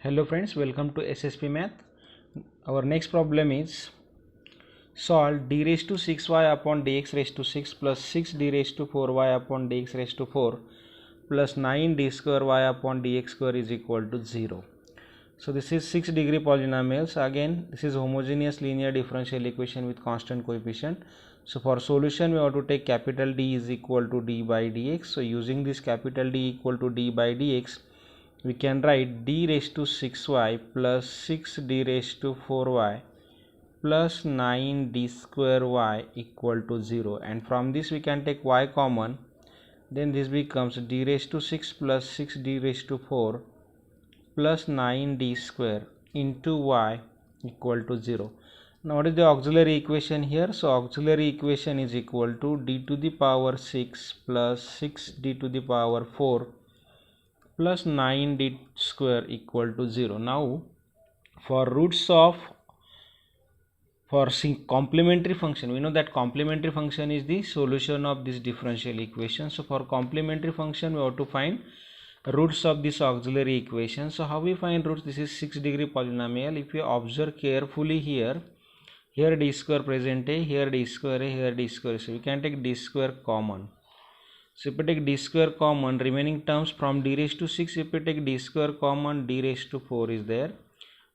Hello friends, welcome to SSP Math. Our next problem is solve d raised to 6y upon dx raised to 6 plus 6 d raised to 4y upon dx raised to 4 plus 9 d square y upon dx square is equal to 0. So this is 6-degree polynomials. Again, this is homogeneous linear differential equation with constant coefficient. So for solution we have to take capital D is equal to d by dx. So using this capital D equal to d by dx, we can write d raised to 6y plus 6d raised to 4y plus 9d square y equal to 0, and from this we can take y common. Then this becomes d raised to 6 plus 6d raised to 4 plus 9d square into y equal to 0. Now what is the auxiliary equation here? So auxiliary equation is equal to d to the power 6 plus 6d to the power 4 plus 9d square equal to 0. Now for roots of complementary function, we know that complementary function is the solution of this differential equation. So for complementary function we have to find roots of this auxiliary equation. So how we find roots? This is 6-degree polynomial. If you observe carefully here d square present, here d square, here d square, so we can take d square common. So if we take d square common, remaining terms from d raised to 6, if we take d square common, d raised to 4 is there,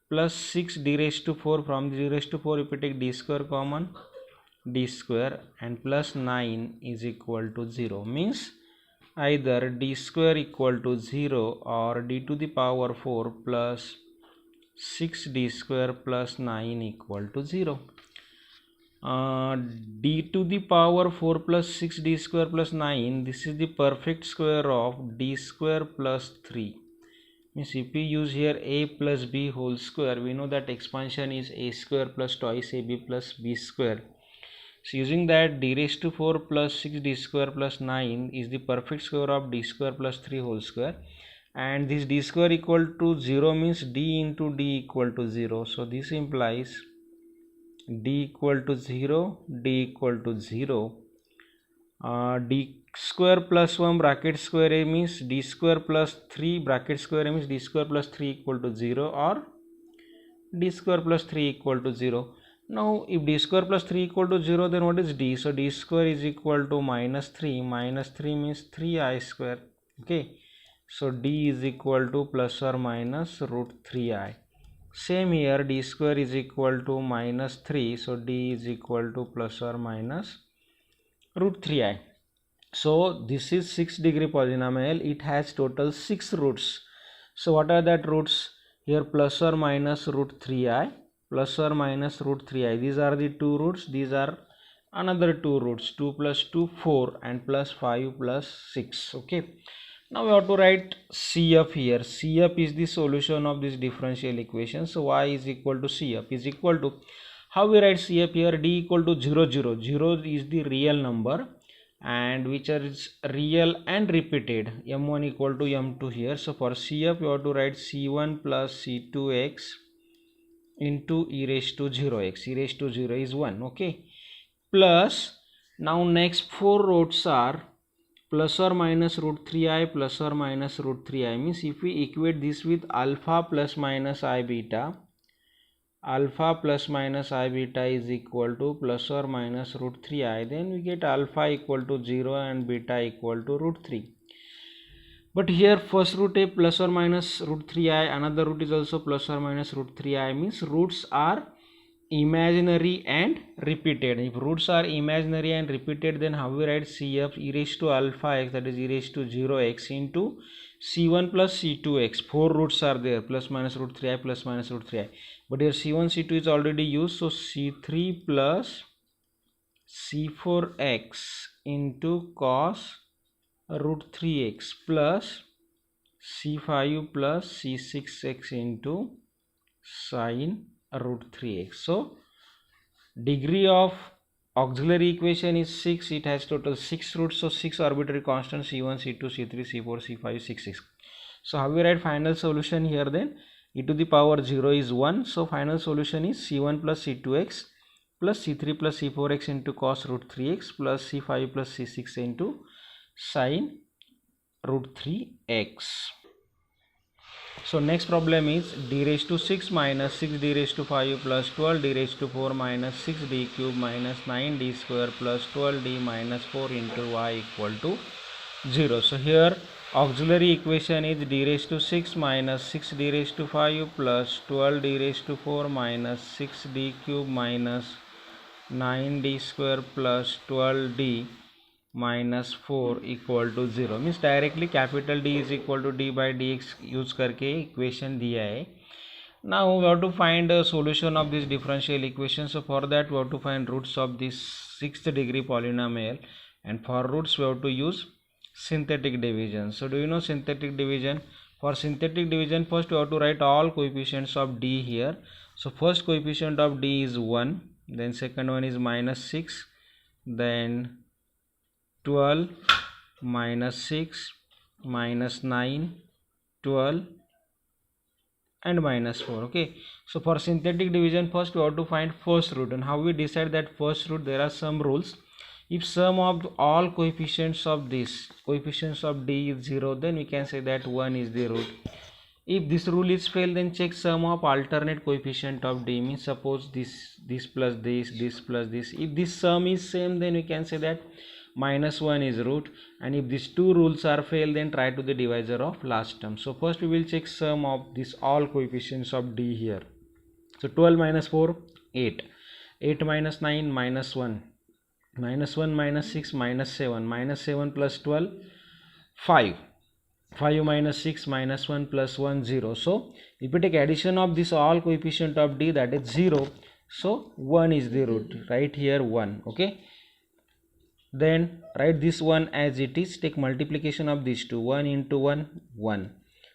plus 6 d raised to 4, from d raised to 4 if we take d square common, d square, and plus 9 is equal to 0, means either d square equal to 0 or d to the power 4 plus 6d square plus 9 equal to 0. D to the power 4 plus 6d square plus 9, this is the perfect square of d square plus 3. Means if we use here a plus b whole square, we know that expansion is a square plus twice ab plus b square. So using that, d raised to 4 plus 6d square plus 9 is the perfect square of d square plus 3 whole square, and this d square equal to 0 means d into d equal to 0. So this implies d equal to 0, d equal to 0, d square plus 1 bracket square a means d square plus 3 bracket square a means d square plus 3 equal to 0, or d square plus 3 equal to 0. Now if d square plus 3 equal to 0, then what is d? So d square is equal to minus 3 means 3i square. Okay, so d is equal to plus or minus root 3i. Same here, d square is equal to minus 3, so d is equal to plus or minus root 3i. So this is 6-degree polynomial. It has total 6 roots. So what are that roots? Here plus or minus root 3i, plus or minus root 3i. These are the 2 roots. These are another 2 roots. 2 plus 2, 4, and plus 5 plus 6. Okay. Now we have to write CF here. CF is the solution of this differential equation. So y is equal to CF is equal to, how we write CF here? D equal to 0, 0. 0 is the real number, and which is real and repeated. M1 equal to M2 here. So for CF you have to write C1 plus C2x into e raised to 0x. E raised to 0 is 1. Okay. Plus, now next 4 roots are plus or minus root 3i plus or minus root 3i, means if we equate this with alpha plus minus I beta, alpha plus minus I beta is equal to plus or minus root 3i, then we get alpha equal to 0 and beta equal to root 3. But here first root a plus or minus root 3i, another root is also plus or minus root 3i, means roots are imaginary and repeated. If roots are imaginary and repeated, then how we write CF? E raised to alpha x, that is e raised to 0x into C1 plus C2x. 4 roots are there, plus minus root 3i plus minus root 3i. But here C1, C2 is already used, so C3 plus C4x into cos root 3x plus C5 plus C6x into sin root 3x. So degree of auxiliary equation is 6. It has total 6 roots, so 6 arbitrary constants C1, C2, C3, C4, C5, C6. So how we write final solution here then? E to the power 0 is 1, so final solution is C1 plus C2x plus C3 plus C4x into cos root 3x plus C5 plus C6 into sin root 3x. So next problem is d raised to 6 minus 6 d raised to 5 plus 12 d raised to 4 minus 6 d cube minus 9 d square plus 12 d minus 4 into y equal to 0. So here auxiliary equation is d raised to 6 minus 6 d raised to 5 plus 12 d raised to 4 minus 6 d cube minus 9 d square plus 12 d minus 4 equal to 0. Means directly capital D is equal to D by D X use करके equation दिया है. Now we have to find a solution of this differential equation. So for that we have to find roots of this 6th degree polynomial, and for roots we have to use synthetic division. So do you know synthetic division? For synthetic division, first we have to write all coefficients of D here. So first coefficient of D is 1, then second one is minus 6, then 12 minus 6 minus 9 12 and minus 4. Okay, so for synthetic division, first we have to find first root. And how we decide that first root? There are some rules. If sum of all coefficients of this coefficients of D is 0, then we can say that 1 is the root. If this rule is failed, then check sum of alternate coefficient of D. Means suppose this plus this plus this. If this sum is same, then we can say that minus 1 is root. And if these two rules are failed, then try to the divisor of last term. So first we will check sum of this all coefficients of D here. So 12 minus 4 8, 8 minus 9 minus 1, minus 1 minus 6 minus 7, minus 7 plus 12 5, 5 minus 6 minus 1 plus 1 0. So if we take addition of this all coefficient of D, that is 0, so 1 is the root. Right here 1. Okay, then write this one as it is. Take multiplication of these two. 1 into 1 1,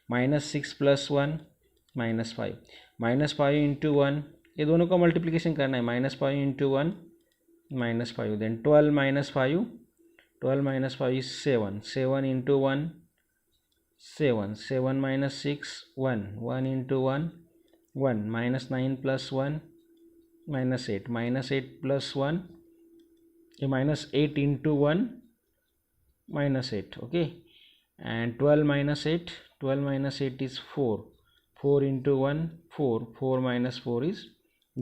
minus 6 plus 1 minus 5, minus 5 into 1, ये दोनों का multiplication करना है. minus 5 into 1 minus 5, then 12 minus 5, 12 minus 5 is 7, 7 into 1 7, 7 minus 6 1, 1 into 1 1, minus 9 plus 1 minus 8, minus 8 plus 1, minus 8 into 1 minus 8. Okay, and 12 minus 8, 12 minus 8 is 4, 4 into 1 4, 4 minus 4 is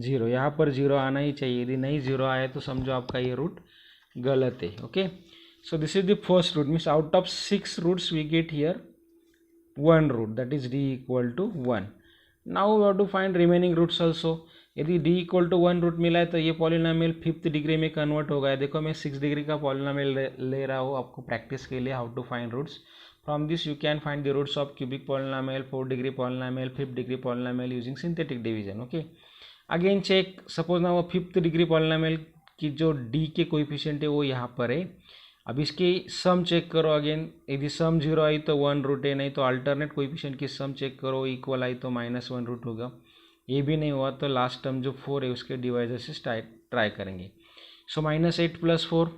0. यहाँ पर 0 आना ही चाहिए. यदि नहीं 0 आया तो समझो आपका ये रूट गलत है. Okay, so this is the first root. Means out of 6 roots we get here 1 root, that is D equal to 1. Now we have to find remaining roots also. यदि D equal to 1 रूट मिला है तो ये polynomial 5th degree में convert होगा. देखो मैं 6 degree का पॉलिनोमियल ले रहा हूँ आपको प्रैक्टिस के लिए. How to find roots. From this you can find the roots of cubic polynomial, 4th degree polynomial, 5th degree polynomial using synthetic division. Okay, again check. Suppose ना वो 5th डिग्री पॉलिनोमियल की जो D के coefficient है वो यहाँ पर है. अब इसकी सम चेक करो. अगेन यदि सम 0 आई तो 1 रूट है, नहीं तो अल्टरनेट कोएफिशिएंट की सम चेक करो. इक्वल आई तो माइनस 1 रूट होगा. ये भी नहीं हुआ तो लास्ट टर्म जो 4 है उसके डिवाइजर से ट्राई करेंगे. So minus 8 plus 4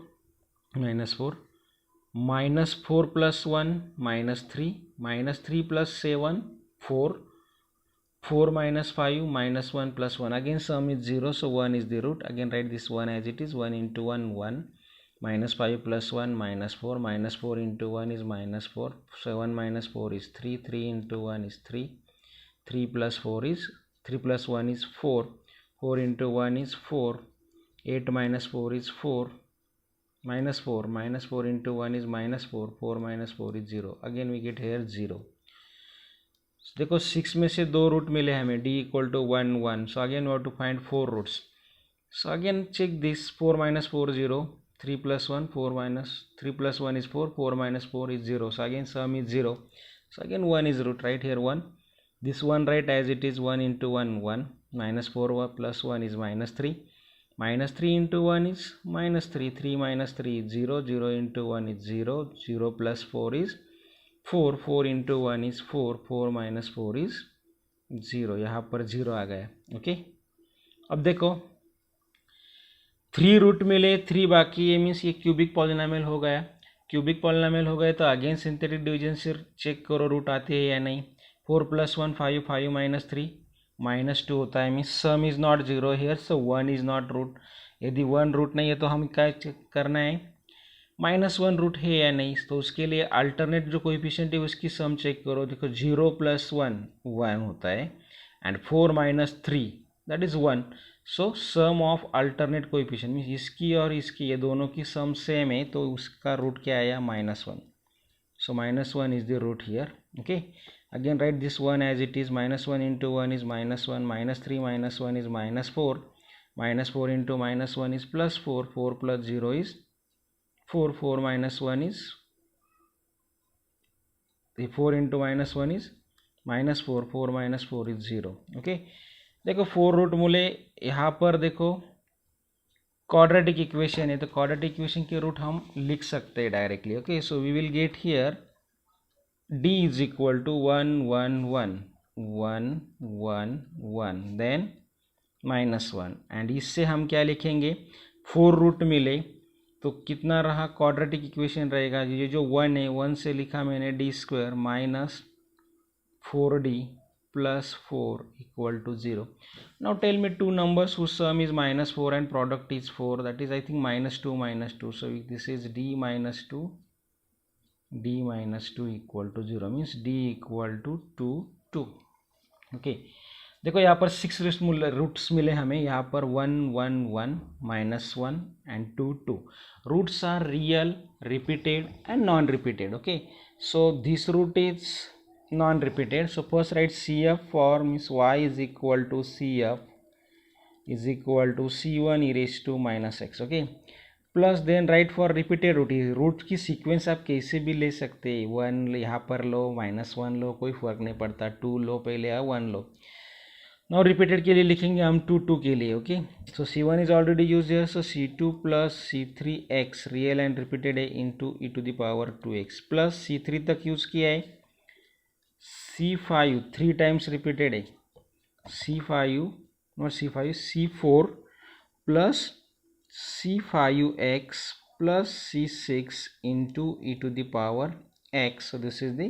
minus 4, minus 4 plus 1 minus 3, minus 3 plus 7 4, 4 minus 5 minus 1 plus 1. Again sum is 0, so 1 is the root. Again write this 1 as it is. 1 into 1 1, minus 5 plus 1 minus 4, minus 4 into 1 is minus 4, 7 minus 4 is 3, 3 into 1 is 3, 3 plus 4 is 3 plus 1 is 4, 4 into 1 is 4, 8 minus 4 is 4, minus 4, minus 4 into 1 is minus 4, 4 minus 4 is 0. Again we get here 0. देखो 6 में से 2 root मिले हमें. D equal to 1 1. So again we have to find 4 roots. So again check this. 4 minus 4 0, 3 plus 1 4 minus 3 plus 1 is 4, 4 minus 4 is 0. So again sum is 0. So again 1 is root. Right here 1. This one write as it is. 1 into 1 1, minus 4 plus 1 is minus 3, minus 3 into 1 is minus 3, 3 minus 3 is 0, 0 into 1 is 0, 0 plus 4 is 4, 4 into 1 is 4, 4 minus 4 is 0. यहाँ पर 0 आ गया. Okay, अब देखो 3 root मिले, 3 बाकी है. Means ये cubic polynomial हो गया. क्यूबिक पॉलिनोमियल हो गए तो अगेन सिंथेटिक डिवीजन से चेक करो रूट आते हैं या नहीं. 4 plus 1 5, 5 minus 3 minus 2 होता है. Means sum is not 0 here, so 1 is not root. यदि 1 रूट नहीं है तो हम क्या चेक करना है. -1 रूट है या नहीं, तो उसके लिए अल्टरनेट जो कोएफिशिएंट है उसकी सम चेक करो। देखो 0 + 1 1 होता है and 4 - 3 that is 1। So sum of alternate coefficient means इसकी और इसकी ये दोनों की सम सेम है, तो उसका रूट क्या आया -1। So -1 is the root here. Okay, again write this one as it is. -1 into 1 is -1, -3 - 1 is -4, -4 into -1 is +4, 4 plus 0 is 4, 4 - 1 is, the 4 into -1 is -4, 4 - 4 is 0. Okay, देखो 4 रूट मूले यहाँ पर देखो क्वाड्रेटिक इक्वेशन है, तो क्वाड्रेटिक इक्वेशन के root हम लिख सकते हैं directly. Okay, so we will get here d is equal to 1 1 1 1 1 1 then -1 and इससे हम क्या लिखेंगे, 4 रूट मिले तो कितना रहा क्वाड्रेटिक इक्वेशन रहेगा, ये जो 1 है 1 से लिखा मैंने d² - 4d + 4 = 0. Now tell me two numbers whose sum is -4 and product is 4, that is I think -2 -2. So this is d - 2 d - 2 = 0 means d = 2 2. Okay, देखो यहाँ पर 6 रूट्स मिले हमें, यहाँ पर 1 1 1 -1 and 2 2. Roots are real, repeated and non repeated. Okay, so this root is non repeated. So first write CF for means y is equal to CF is equal to C1 e raised to -x. Okay, plus then write for repeated root. Root की sequence आप कैसे भी ले सकते हैं, 1 यहाँ पर लो, -1 लो, कोई फर्क नहीं पड़ता, 2 लो पहले या 1 लो. नाउ रिपीटेड के लिए लिखेंगे हम 2 2 के लिए. Okay, so C1 is already use here, so C2 + C3x real and repeated है into e⁻ 2x plus C3 तक यूज किया है, C5 3 टाइम्स रिपीटेड है, C5 not C5 C4 plus C5x plus C6 into e⁻x. So this is the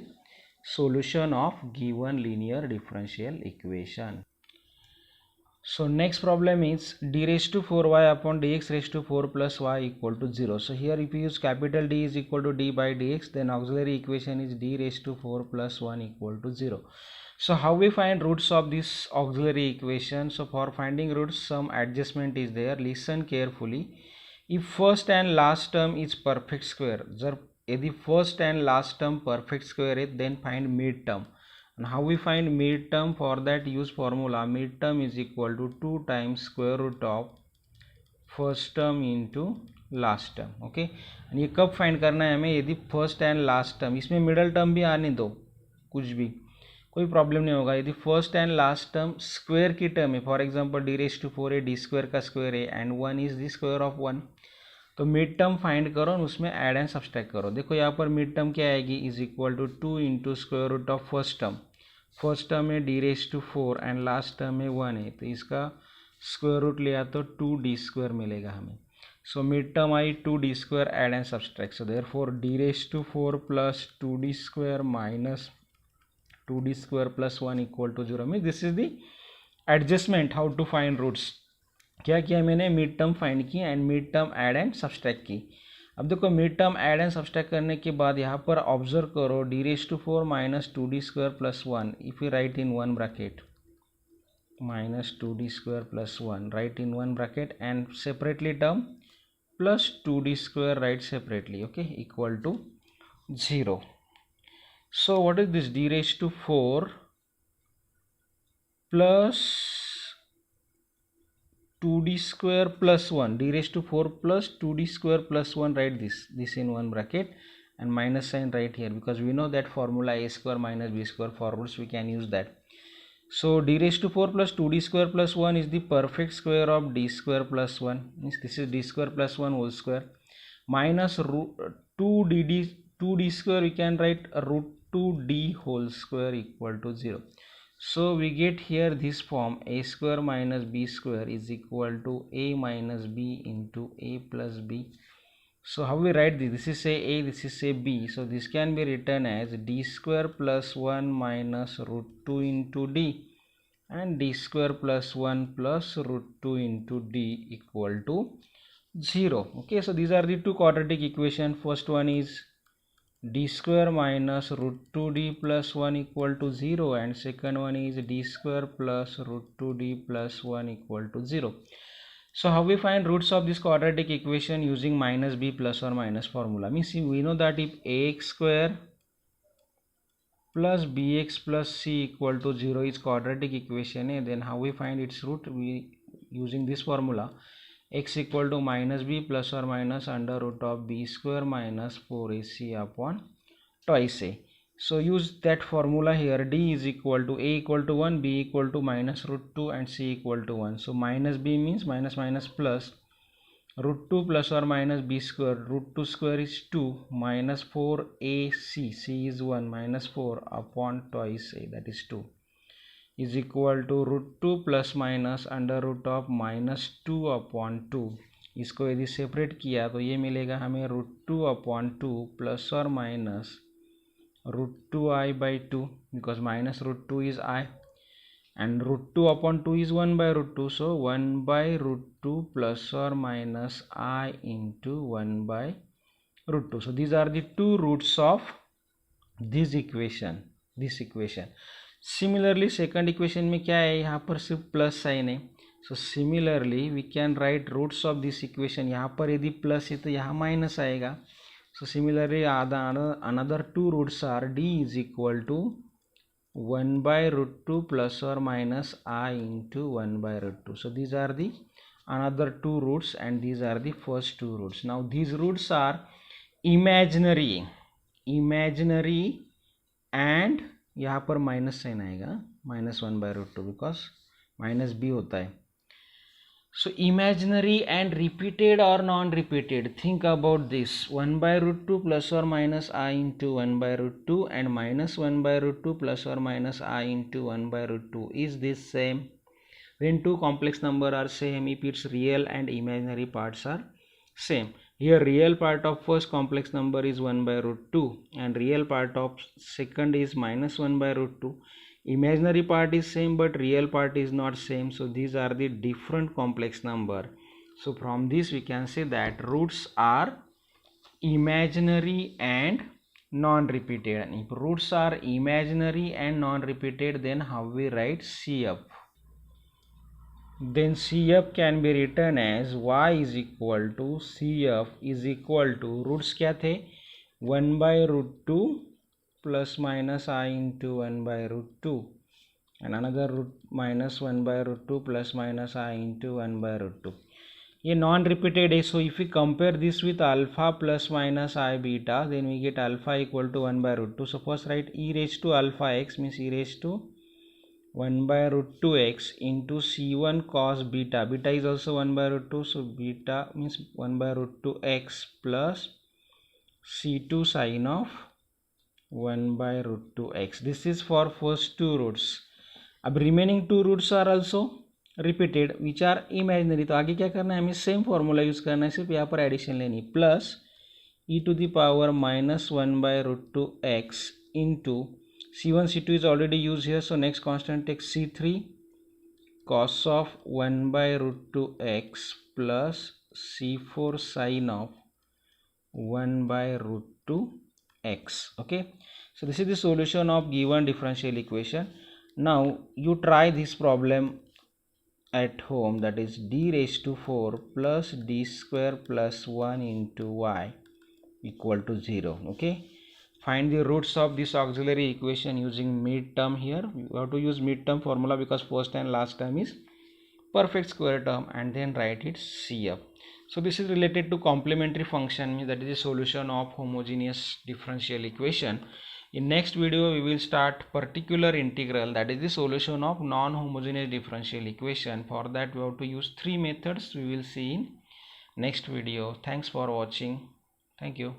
solution of given linear differential equation. So next problem is d⁴y upon dx⁴ plus y = 0. So here if you use capital D is equal to d by dx, then auxiliary equation is d⁴ plus 1 = 0. So how we find roots of this auxiliary equation? So for finding roots, some adjustment is there. Listen carefully. If first and last term is perfect square, जर यदि first and last term perfect square है, then find mid term. And how we find mid term? For that use formula. Mid term is equal to 2 times square root of first term into last term. Okay, and ये कब find करना है हमें, यदि first and last term, इसमें middle term भी आने दो, कुछ भी कोई प्रॉब्लम नहीं होगा. यदि first and last term square की टर्म है, फॉर एग्जांपल d⁴ है, d² का स्क्वायर है and 1 is the square of 1, तो मिड टर्म फाइंड करो और उसमें ऐड एंड सब्सट्रैक्ट करो. देखो यहाँ पर मिड टर्म क्या आएगी, is equal to 2 into square root of first term. First term है d⁴ एंड लास्ट टर्म है 1 है, तो इसका स्क्वायर रूट लिया तो 2d² मिलेगा हमें. So mid term I 2d² add and subtract. So therefore d⁴ plus 2d² minus 2d² plus 1 = 0 means this is the adjustment. how to find roots, क्या किया मैंने, मिड टर्म फाइंड की and mid term add and subtract की. अब देखो mid term add and subtract करने के बाद यहाँ पर ऑब्जर्व करो d⁴ minus 2d² plus 1, if you write in 1 bracket minus 2d² plus 1 write in 1 bracket and separately term plus 2d² write separately. Okay, equal to 0. So what is this, d⁴ plus 2d² plus 1, d⁴ plus 2d² plus 1, write this in 1 bracket and minus sign right here, because we know that formula a² minus b² for roots we can use that. So d⁴ plus 2d² plus 1 is the perfect square of d² plus 1, means this is d² plus 1 whole square minus 2d² we can write root 2d whole square equal to 0. So we get here this form, a² minus b² is equal to a minus b into a plus b. So how we write this, this is say a, this is say b, so this can be written as d² plus 1 minus root 2 into d and d² plus 1 plus root 2 into d equal to 0. Okay, so these are the two quadratic equation. First one is d square minus root 2d plus 1 equal to 0, and second one is d square plus root 2d plus 1 equal to 0. So how we find roots of this quadratic equation? Using minus b plus or minus formula. Means we know that if ax square plus bx plus c equal to 0 is quadratic equation, then how we find its root? We using this formula, x equal to minus b plus or minus under root of b square minus 4ac upon twice a. So use that formula here. D is equal to a equal to 1, b equal to minus root 2, and c equal to 1. So minus b means minus minus plus root 2 plus or minus b square. Root 2 square is 2 minus 4ac, c is 1 minus 4 upon twice a, that is 2, is equal to root 2 plus minus under root of minus 2 upon 2. इसको यदि separate किया तो ये मिलेगा हमें root 2 upon 2 plus और minus root 2i by 2, because minus root 2 is I, and root 2 upon 2 is 1 by root 2, so 1 by root 2 plus or minus I into 1 by root 2. So these are the two roots of this equation. Similarly second equation में क्या है, यहाँ पर सिर्फ plus sign है. So similarly we can write roots of this equation. यहाँ पर यदि प्लस है तो यहाँ माइनस आएगा. So similarly another two roots are d is equal to 1 by root 2 plus or minus I into 1 by root 2. So these are the another two roots, and these are the first two roots. Now these roots are imaginary, and यहाँ पर minus sign आएगा, minus 1 by root 2, because minus b होता है. So imaginary and repeated or non-repeated, think about this. 1 by root 2 plus or minus I into 1 by root 2 and minus 1 by root 2 plus or minus I into 1 by root 2. Is this same? When two complex number are same, if its real and imaginary parts are same. Here real part of first complex number is 1 by root 2 and real part of second is minus 1 by root 2. Imaginary part is same but real part is not same, so these are the different complex number. So from this we can say that roots are imaginary and non-repeated. And if roots are imaginary and non-repeated, then how we write CF? Then CF can be written as y is equal to CF is equal to, roots क्या थे, 1 by root 2 plus minus I into 1 by root 2 and another root minus 1 by root 2 plus minus I into 1 by root 2. ये non repeated है, so if we compare this with alpha plus minus I beta, then we get alpha equal to 1 by root 2. So first write e raised to alpha x means e raised to 1 by root 2x into c1 cos beta. Beta is also 1 by root 2, so beta means 1 by root 2x plus c2 sin of 1 by root 2x. This is for first two roots. अब remaining two roots are also repeated which are imaginary. तो आगे क्या करना है, हमें same formula use करना है, सिर्फ यहाँ पर एडिशन लेनी, plus e to the power minus 1 by root 2x into c1 c2 is already used here, so next constant take c3 cos of 1 by root 2x plus c4 sin of 1 by root 2x. Okay, so this is the solution of given differential equation. Now you try this problem at home, that is d raised to 4 plus d square plus 1 into y equal to 0. Okay, find the roots of this auxiliary equation using midterm. Here you have to use midterm formula because first and last term is perfect square term, and then write it CF. So this is related to complementary function, that is the solution of homogeneous differential equation. In next video we will start particular integral, that is the solution of non-homogeneous differential equation. For that we have to use three methods. We will see in next video. Thanks for watching. Thank you.